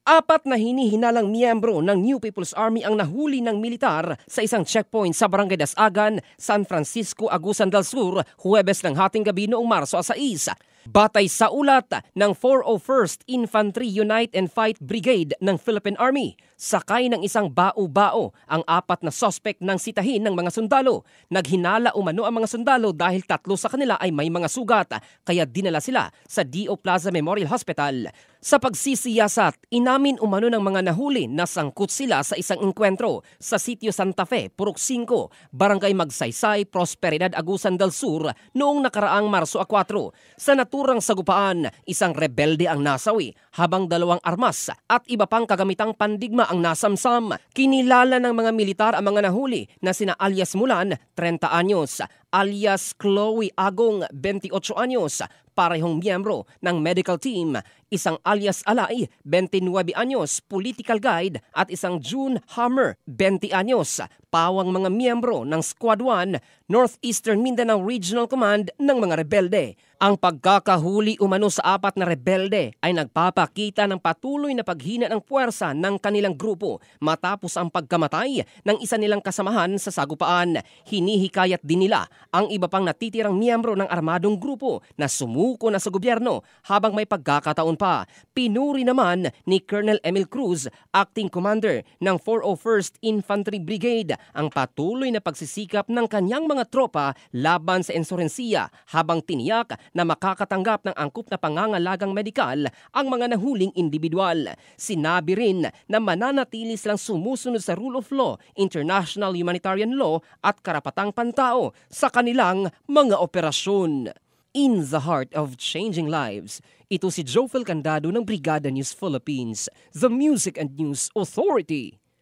4 na hinihinalang miyembro ng New People's Army ang nahuli ng militar sa isang checkpoint sa Barangay Dasagan, San Francisco, Agusan del Sur, Huwebes ng hating gabi noong Marso 6. Batay sa ulat ng 401st Infantry Unite and Fight Brigade ng Philippine Army, sakay ng isang bao-bao ang 4 na suspect ng sitahin ng mga sundalo. Naghinala umano ang mga sundalo dahil 3 sa kanila ay may mga sugat, kaya dinala sila sa D.O. Plaza Memorial Hospital. Sa pagsisiyasat, inamin umano ng mga nahuli na sangkot sila sa isang engkwentro sa Sitio Santa Fe, Purok 5, Barangay Magsaysay, Prosperidad, Agusan del Sur noong nakaraang Marso 4. Sa naturang sagupaan, isang rebelde ang nasawi habang 2 armas at iba pang kagamitang pandigma ang nasamsam. Kinilala ng mga militar ang mga nahuli na sina alias Mulan, 30 anyos, alias Chloe Agong, 28 anyos, parehong miyembro ng medical team, isang alias Alay, 29 anyos, political guide, at isang June Hammer, 20 anyos, pawang mga miyembro ng Squad 1, Northeastern Mindanao Regional Command ng mga rebelde. Ang pagkakahuli umano sa 4 na rebelde ay nagpapakita ng patuloy na paghina ng puwersa ng kanilang grupo matapos ang pagkamatay ng isa nilang kasamahan sa sagupaan. Hinihikayat din nila ang iba pang natitirang miyembro ng armadong grupo na sumuko na sa gobyerno habang may pagkakataon pa. Pinuri naman ni Colonel Emil Cruz, acting commander ng 401st Infantry Brigade, ang patuloy na pagsisikap ng kanyang mga tropa laban sa insurensiya habang tiniyak na makakatanggap ng angkop na pangangalagang medikal ang mga nahuling individual. Sinabi rin na mananatili silang sumusunod sa rule of law, international humanitarian law at karapatang pantao sa kanilang mga operasyon. In the heart of changing lives, ito si Jofel Candado ng Brigada News Philippines, the Music and News Authority.